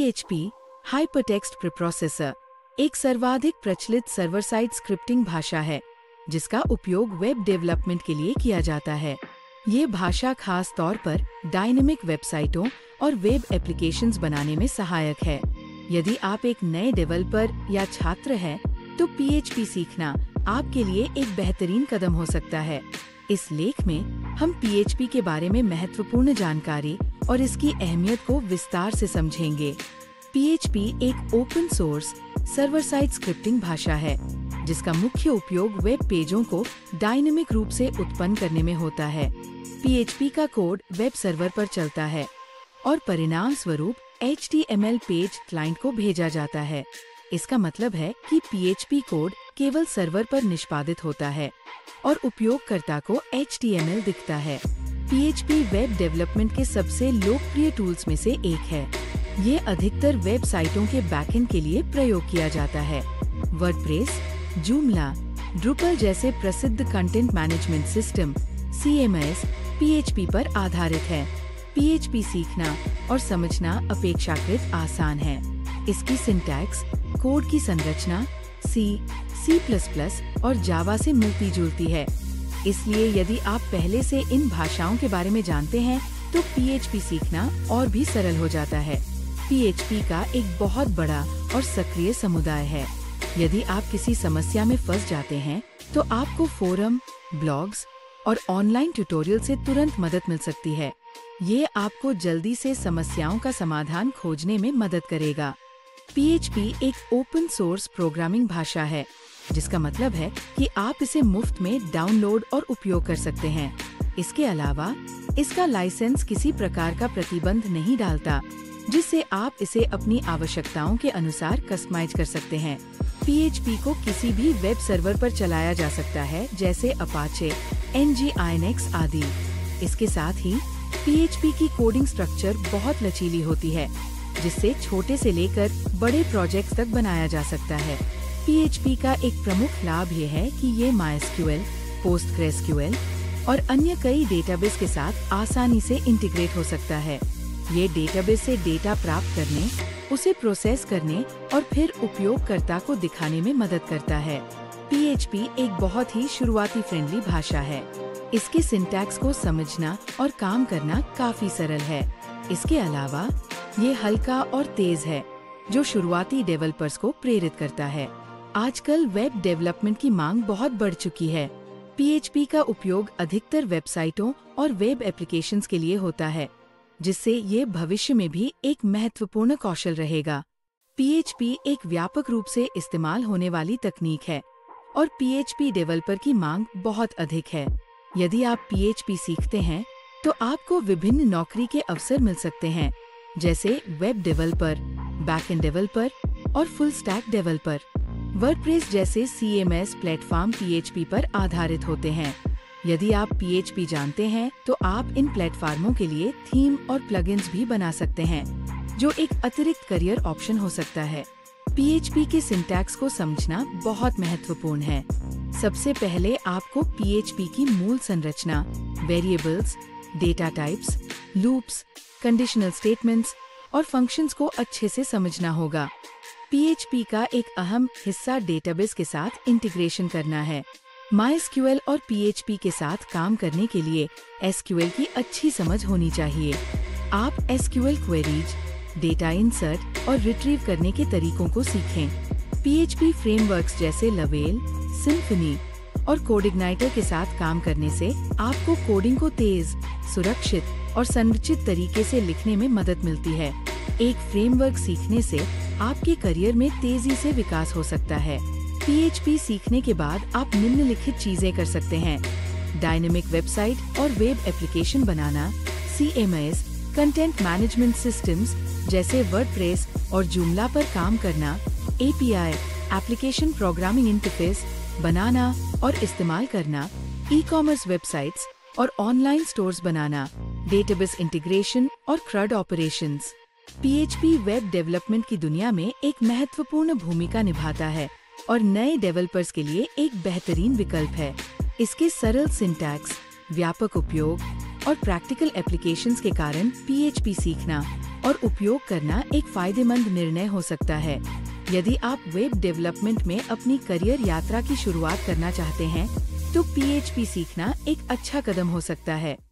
PHP hypertext preprocessor एक सर्वाधिक प्रचलित सर्वर साइड स्क्रिप्टिंग भाषा है जिसका उपयोग वेब डेवलपमेंट के लिए किया जाता है। ये भाषा खास तौर पर डायनेमिक वेबसाइटों और वेब एप्लीकेशंस बनाने में सहायक है। यदि आप एक नए डेवलपर या छात्र हैं, तो PHP सीखना आपके लिए एक बेहतरीन कदम हो सकता है। इस लेख में हम PHP के बारे में महत्वपूर्ण जानकारी और इसकी अहमियत को विस्तार से समझेंगे। PHP एक open source server side scripting भाषा है जिसका मुख्य उपयोग वेब पेजों को डायनेमिक रूप से उत्पन्न करने में होता है। PHP का कोड वेब सर्वर पर चलता है और परिणाम स्वरूप HTML पेज क्लाइंट को भेजा जाता है। इसका मतलब है कि PHP कोड केवल सर्वर पर निष्पादित होता है और उपयोगकर्ता को HTML दिखता है। PHP वेब डेवलपमेंट के सबसे लोकप्रिय टूल्स में से एक है। ये अधिकतर वेबसाइटों के बैकएंड के लिए प्रयोग किया जाता है। वर्डप्रेस, जूमला, ड्रुपल जैसे प्रसिद्ध content management system CMS PHP पर आधारित है। PHP सीखना और समझना अपेक्षाकृत आसान है। इसकी सिंटैक्स, कोड की संरचना C, C++ और जावा से मिलती जुलती है। इसलिए यदि आप पहले से इन भाषाओं के बारे में जानते हैं, तो PHP सीखना और भी सरल हो जाता है। PHP का एक बहुत बड़ा और सक्रिय समुदाय है। यदि आप किसी समस्या में फंस जाते हैं, तो आपको फोरम, ब्लॉग्स और ऑनलाइन ट्यूटोरियल से तुरंत मदद मिल सकती है। ये आपको जल्दी से समस्याओं का समाधान खोजने में मदद करेगा। PHP एक ओपन सोर्स प्रोग्रामिंग भाषा है, जिसका मतलब है कि आप इसे मुफ्त में डाउनलोड और उपयोग कर सकते हैं। इसके अलावा इसका लाइसेंस किसी प्रकार का प्रतिबंध नहीं डालता, जिससे आप इसे अपनी आवश्यकताओं के अनुसार कस्टमाइज कर सकते हैं। PHP को किसी भी वेब सर्वर पर चलाया जा सकता है, जैसे अपाचे, Nginx आदि। इसके साथ ही PHP की कोडिंग स्ट्रक्चर बहुत लचीली होती है, जिससे छोटे से लेकर बड़े प्रोजेक्ट्स तक बनाया जा सकता है। PHP का एक प्रमुख लाभ ये है कि ये MySQL, PostgreSQL और अन्य कई डेटाबेस के साथ आसानी से इंटीग्रेट हो सकता है। ये डेटाबेस से डेटा प्राप्त करने, उसे प्रोसेस करने और फिर उपयोगकर्ता को दिखाने में मदद करता है। PHP एक बहुत ही शुरुआती फ्रेंडली भाषा है। इसके सिंटैक्स को समझना और काम करना काफी सरल है। इसके अलावा ये हल्का और तेज है, जो शुरुआती डेवलपर्स को प्रेरित करता है। आजकल वेब डेवलपमेंट की मांग बहुत बढ़ चुकी है। PHP का उपयोग अधिकतर वेबसाइटों और वेब एप्लीकेशंस के लिए होता है, जिससे ये भविष्य में भी एक महत्वपूर्ण कौशल रहेगा। PHP एक व्यापक रूप से इस्तेमाल होने वाली तकनीक है और PHP डेवलपर की मांग बहुत अधिक है। यदि आप PHP सीखते हैं, तो आपको विभिन्न नौकरी के अवसर मिल सकते हैं, जैसे वेब डेवलपर, बैकएंड डेवलपर और फुल स्टैक डेवलपर। वर्डप्रेस जैसे CMS प्लेटफॉर्म PHP पर आधारित होते हैं। यदि आप PHP जानते हैं, तो आप इन प्लेटफॉर्मों के लिए थीम और प्लगइन्स भी बना सकते हैं, जो एक अतिरिक्त करियर ऑप्शन हो सकता है। PHP के सिंटैक्स को समझना बहुत महत्वपूर्ण है। सबसे पहले आपको PHP की मूल संरचना, variables, data types, loops, conditional statements और फंक्शंस को अच्छे से समझना होगा। PHP का एक अहम हिस्सा डेटाबेस के साथ इंटीग्रेशन करना है। MySQL और PHP के साथ काम करने के लिए SQL की अच्छी समझ होनी चाहिए। आप SQL क्वेरीज, डेटा इंसर्ट और रिट्रीव करने के तरीकों को सीखें। PHP फ्रेमवर्क्स जैसे लवेल, सिम्फनी और कोडिग्नाइटर के साथ काम करने से आपको कोडिंग को तेज, सुरक्षित और संरचित तरीके से लिखने में मदद मिलती है। एक फ्रेमवर्क सीखने से आपके करियर में तेजी से विकास हो सकता है। PHP सीखने के बाद आप निम्नलिखित चीजें कर सकते हैं: डायनेमिक वेबसाइट और वेब एप्लीकेशन बनाना, CMS कंटेंट मैनेजमेंट सिस्टम्स जैसे वर्डप्रेस और जूमला पर काम करना, API एप्लीकेशन प्रोग्रामिंग इंटरफेस बनाना और इस्तेमाल करना, ई-कॉमर्स वेबसाइट्स और ऑनलाइन स्टोर्स बनाना, डेटाबेस इंटीग्रेशन और CRUD operations. PHP web development की दुनिया में एक महत्वपूर्ण भूमिका निभाता है और नए डेवलपर्स के लिए एक बेहतरीन विकल्प है। इसके सरल सिंटैक्स, व्यापक उपयोग और प्रैक्टिकल एप्लीकेशंस के कारण PHP सीखना और उपयोग करना एक फायदेमंद निर्णय हो सकता है। यदि आप वेब डेवलपमेंट में अपनी करियर यात्रा की शुरुआत करना चाहते हैं, तो PHP सीखना एक अच्छा कदम हो सकता है।